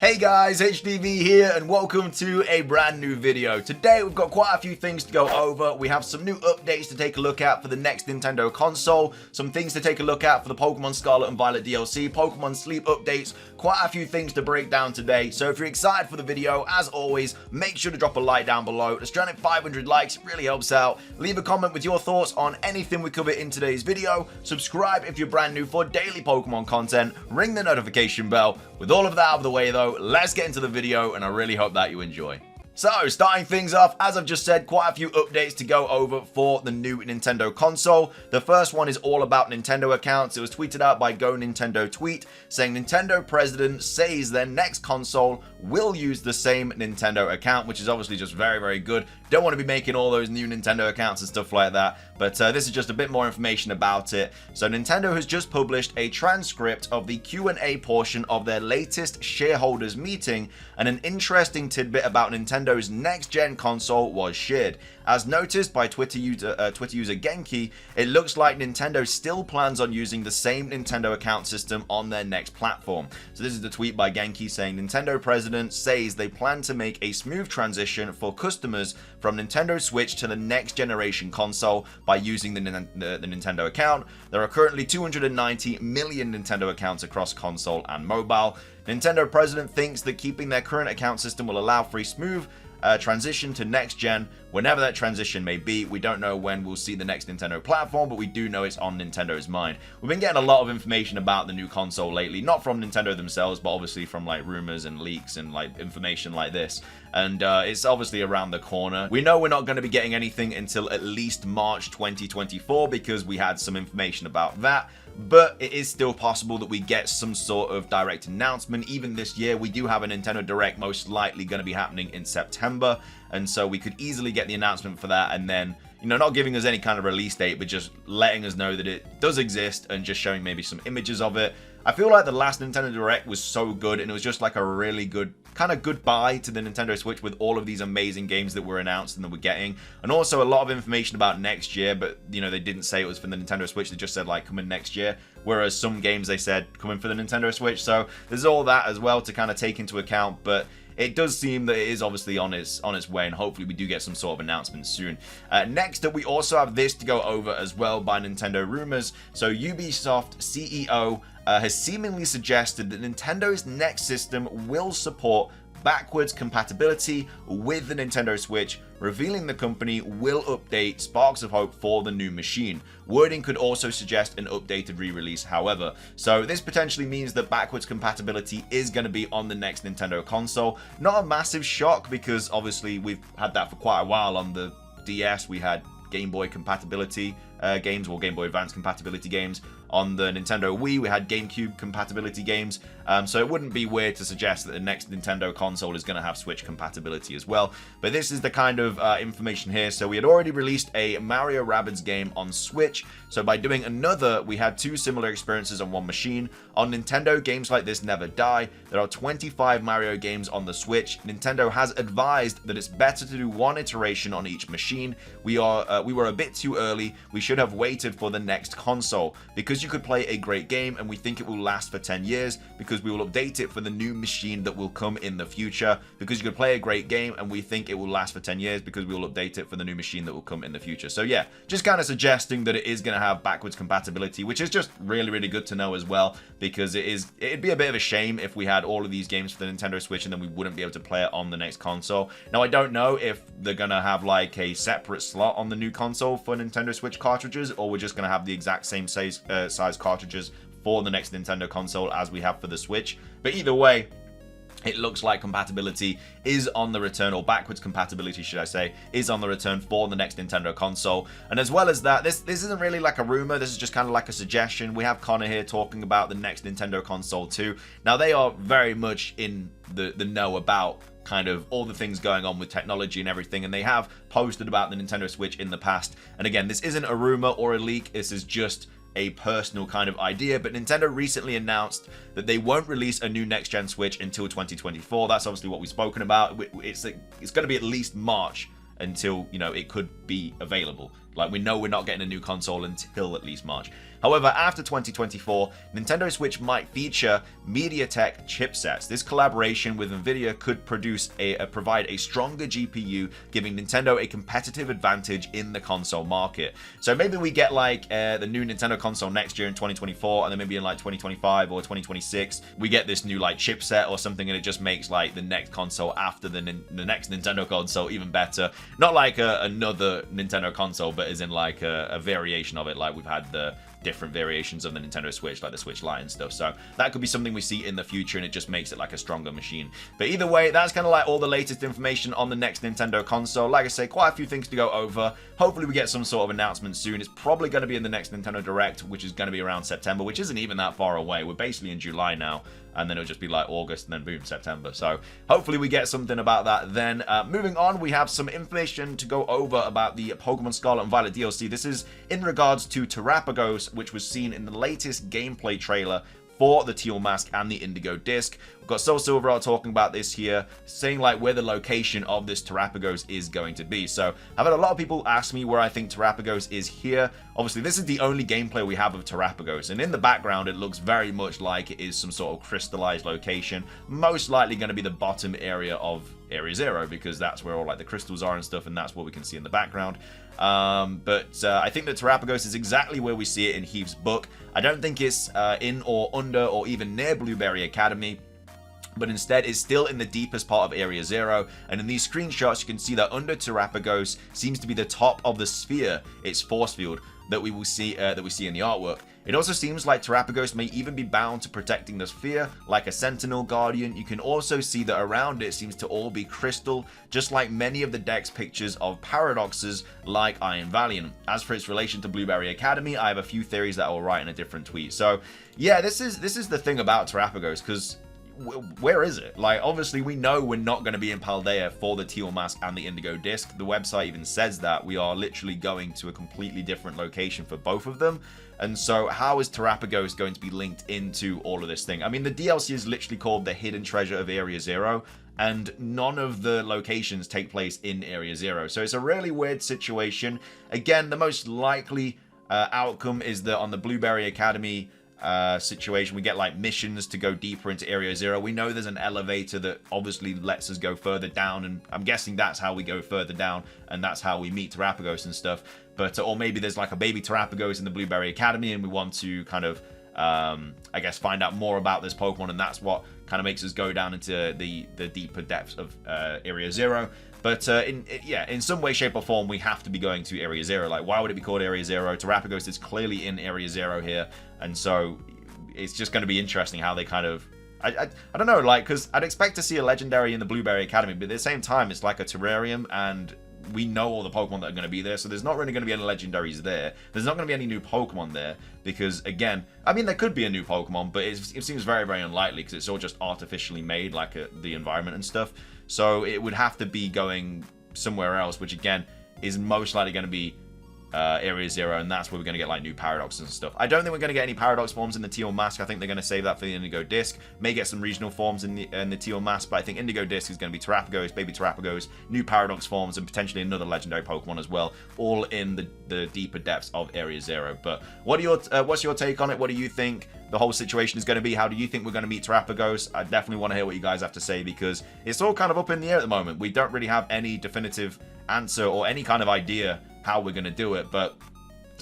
Hey guys, HDvee here and welcome to a brand new video. Today we've got quite a few things to go over. We have some new updates to take a look at for the next Nintendo console, some things to take a look at for the Pokemon Scarlet and Violet DLC, Pokemon Sleep updates, quite a few things to break down today. So if you're excited for the video, as always, make sure to drop a like down below. Let's try and hit 500 likes, it really helps out. Leave a comment with your thoughts on anything we cover in today's video. Subscribe if you're brand new for daily Pokemon content. Ring the notification bell. With all of that out of the way though, let's get into the video and I really hope that you enjoy. So, starting things off, as I've just said, quite a few updates to go over for the new Nintendo console. The first one is all about Nintendo accounts. It was tweeted out by Go Nintendo Tweet, saying Nintendo president says their next console will use the same Nintendo account, which is obviously just very, very good. Don't want to be making all those new Nintendo accounts and stuff like that, but this is just a bit more information about it. So Nintendo has just published a transcript of the Q&A portion of their latest shareholders meeting, and an interesting tidbit about Nintendo's next-gen console was shared. As noticed by Twitter user Genki, it looks like Nintendo still plans on using the same Nintendo account system on their next platform. So this is the tweet by Genki saying Nintendo president says they plan to make a smooth transition for customers from Nintendo Switch to the next generation console by using the Nintendo account. There are currently 290 million Nintendo accounts across console and mobile. Nintendo president thinks that keeping their current account system will allow for a smooth transition to next gen, whenever that transition may be. We don't know when we'll see the next Nintendo platform, but we do know it's on Nintendo's mind. We've been getting a lot of information about the new console lately, not from Nintendo themselves, but obviously from like rumors and leaks and like information like this. And it's obviously around the corner. We know we're not going to be getting anything until at least March 2024 because we had some information about that. But it is still possible that we get some sort of direct announcement. Even this year, we do have a Nintendo Direct most likely going to be happening in September. And so we could easily get the announcement for that and then, you know, not giving us any kind of release date, but just letting us know that it does exist and just showing maybe some images of it. I feel like the last Nintendo Direct was so good and it was just like a really good kind of goodbye to the Nintendo Switch with all of these amazing games that were announced and that we're getting, and also a lot of information about next year, but you know, they didn't say it was for the Nintendo Switch, they just said like coming next year, whereas some games they said coming for the Nintendo Switch. So there's all that as well to kind of take into account, but it does seem that it is obviously on its way, and hopefully we do get some sort of announcement soon. Next up, we also have this to go over as well by Nintendo rumors. So Ubisoft CEO has seemingly suggested that Nintendo's next system will support backwards compatibility with the Nintendo Switch, revealing the company will update Sparks of Hope for the new machine. Wording could also suggest an updated re-release, however. So this potentially means that backwards compatibility is going to be on the next Nintendo console. Not a massive shock because obviously we've had that for quite a while. On the DS we had Game Boy compatibility games, or Game Boy Advance compatibility games. On the Nintendo Wii, we had GameCube compatibility games, so it wouldn't be weird to suggest that the next Nintendo console is going to have Switch compatibility as well. But this is the kind of information here. So we had already released a Mario Rabbids game on Switch, so by doing another, we had two similar experiences on one machine. On Nintendo, games like this never die. There are 25 Mario games on the Switch. Nintendo has advised that it's better to do one iteration on each machine. We were a bit too early. We should have waited for the next console, because you could play a great game and we think it will last for 10 years because we will update it for the new machine that will come in the future. Because you could play a great game and we think it will last for 10 years because we will update it for the new machine that will come in the future. So yeah, just kind of suggesting that it is going to have backwards compatibility, which is just really, really good to know as well, because it'd be a bit of a shame if we had all of these games for the Nintendo Switch and then we wouldn't be able to play it on the next console. Now, I don't know if they're going to have like a separate slot on the new console for Nintendo Switch cartridges, or we're just going to have the exact same size cartridges for the next Nintendo console as we have for the Switch. But either way, it looks like compatibility is on the return, or backwards compatibility, should I say, is on the return for the next Nintendo console. And as well as that, this isn't really like a rumor, this is just kind of like a suggestion. We have Connor here talking about the next Nintendo console too. Now, they are very much in the know about kind of all the things going on with technology and everything, and they have posted about the Nintendo Switch in the past. And again, this isn't a rumor or a leak, this is just a personal kind of idea, but Nintendo recently announced that they won't release a new next-gen Switch until 2024. That's obviously what we've spoken about. It's going to be at least March until, you know, it could be available. Like, we know we're not getting a new console until at least March. However, after 2024, Nintendo Switch might feature MediaTek chipsets. This collaboration with Nvidia could provide a stronger GPU, giving Nintendo a competitive advantage in the console market. So maybe we get like the new Nintendo console next year in 2024, and then maybe in like 2025 or 2026, we get this new like chipset or something, and it just makes like the next console after the next Nintendo console even better. Not like another Nintendo console, but as in like a variation of it, like we've had the different variations of the Nintendo Switch, like the Switch Lite and stuff. So that could be something we see in the future, and it just makes it like a stronger machine. But either way, that's kind of like all the latest information on the next Nintendo console. Like I say, quite a few things to go over. Hopefully we get some sort of announcement soon. It's probably going to be in the next Nintendo Direct, which is going to be around September, which isn't even that far away. We're basically in July now, and then it'll just be like August, and then boom, September. So hopefully we get something about that then. Moving on, we have some information to go over about the Pokemon Scarlet and Violet DLC. This is in regards to Terrapagos, which was seen in the latest gameplay trailer for the Teal Mask and the Indigo Disc. We've got Soul Silver talking about this here, saying like where the location of this Terrapagos is going to be. So I've had a lot of people ask me where I think Terrapagos is here. Obviously, this is the only gameplay we have of Terrapagos, and in the background, it looks very much like it is some sort of crystallized location. Most likely going to be the bottom area of Area 0, because that's where all like the crystals are and stuff, and that's what we can see in the background. But I think that Terrapagos is exactly where we see it in HDvee's book. I don't think it's in or under or even near Blueberry Academy, but instead is still in the deepest part of Area 0, and in these screenshots you can see that under Terrapagos seems to be the top of the sphere, its force field, that we see in the artwork. It also seems like Terrapagos may even be bound to protecting the sphere, like a Sentinel Guardian. You can also see that around it seems to all be crystal, just like many of the deck's pictures of paradoxes like Iron Valiant. As for its relation to Blueberry Academy, I have a few theories that I will write in a different tweet. So yeah, this is the thing about Terrapagos, because where is it? Like, obviously we know we're not going to be in Paldea for the Teal Mask and the Indigo Disc. The website even says that we are literally going to a completely different location for both of them. And so how is Terrapagos going to be linked into all of this thing? I mean, the DLC is literally called the Hidden Treasure of Area 0, and none of the locations take place in Area 0. So it's a really weird situation. Again, the most likely outcome is that on the Blueberry Academy situation, we get like missions to go deeper into Area 0. We know there's an elevator that obviously lets us go further down, and I'm guessing that's how we go further down, and that's how we meet Terrapagos and stuff. But or maybe there's like a baby Terrapagos in the Blueberry Academy, and we want to kind of I guess find out more about this Pokemon, and that's what kind of makes us go down into the deeper depths of Area 0. But in some way, shape, or form, we have to be going to Area 0. Like, why would it be called Area 0? Terrapagos is clearly in Area 0 here, and so it's just going to be interesting how they kind of... I don't know, like, because I'd expect to see a Legendary in the Blueberry Academy, but at the same time, it's like a terrarium, and we know all the Pokemon that are going to be there, so there's not really going to be any Legendaries there. There's not going to be any new Pokemon there, because, again, I mean, there could be a new Pokemon, but it seems very, very unlikely, because it's all just artificially made, like the environment and stuff. So it would have to be going somewhere else, which, again, is most likely going to be Area 0, and that's where we're going to get like new Paradoxes and stuff. I don't think we're going to get any Paradox forms in the Teal Mask. I think they're going to save that for the Indigo Disc. May get some regional forms in the Teal Mask, but I think Indigo Disc is going to be Terrapagos, baby Terrapagos, new Paradox forms, and potentially another legendary Pokemon as well, all in the deeper depths of Area 0. But what's your take on it? What do you think the whole situation is going to be? How do you think we're going to meet Terrapagos? I definitely want to hear what you guys have to say, because it's all kind of up in the air at the moment. We don't really have any definitive answer or any kind of idea how we're going to do it, but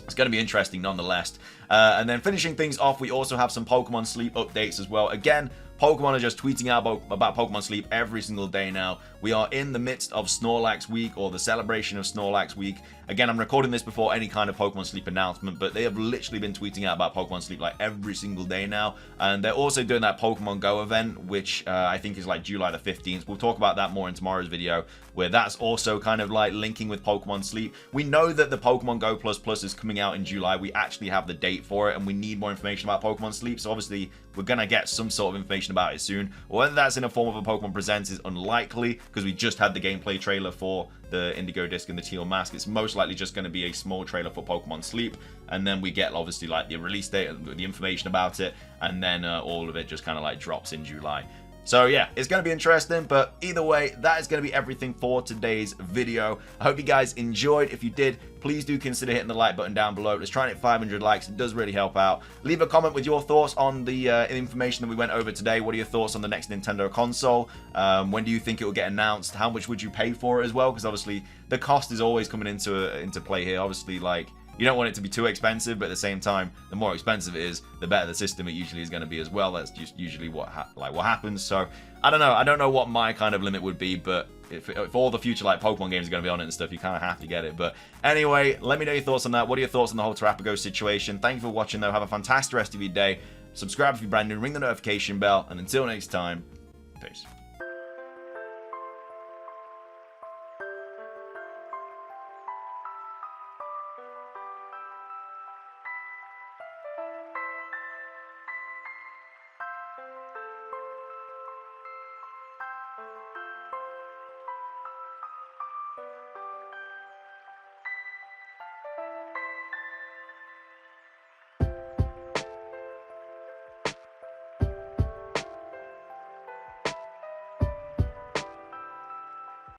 it's going to be interesting nonetheless. And then finishing things off, we also have some Pokemon Sleep updates as well. Again, Pokemon are just tweeting out about Pokemon Sleep every single day now. We are in the midst of Snorlax Week, or the celebration of Snorlax Week. Again, I'm recording this before any kind of Pokemon Sleep announcement, but they have literally been tweeting out about Pokemon Sleep like every single day now. And they're also doing that Pokemon Go event, which I think is like July the 15th. We'll talk about that more in tomorrow's video, where that's also kind of like linking with Pokemon Sleep. We know that the Pokemon Go Plus Plus is coming out in July. We actually have the date for it, and we need more information about Pokemon Sleep. So obviously, we're going to get some sort of information about it soon. Whether that's in a form of a Pokemon Presents is unlikely, because we just had the gameplay trailer for the Indigo Disc and the Teal Mask. It's most likely just going to be a small trailer for Pokemon Sleep, and then we get obviously like the release date and the information about it, and then all of it just kind of like drops in July. So yeah, it's going to be interesting, but either way, that is going to be everything for today's video. I hope you guys enjoyed. If you did, please do consider hitting the like button down below. Let's try and hit 500 likes. It does really help out. Leave a comment with your thoughts on the information that we went over today. What are your thoughts on the next Nintendo console? When do you think it will get announced? How much would you pay for it as well? Because obviously the cost is always coming into play here. Obviously, like, you don't want it to be too expensive, but at the same time, the more expensive it is, the better the system it usually is going to be as well. That's just usually what happens. So I don't know. I don't know what my kind of limit would be, but if all the future like Pokemon games are going to be on it and stuff, you kind of have to get it. But anyway, let me know your thoughts on that. What are your thoughts on the whole Terrapagos situation? Thank you for watching, though. Have a fantastic rest of your day. Subscribe if you're brand new. Ring the notification bell. And until next time, peace.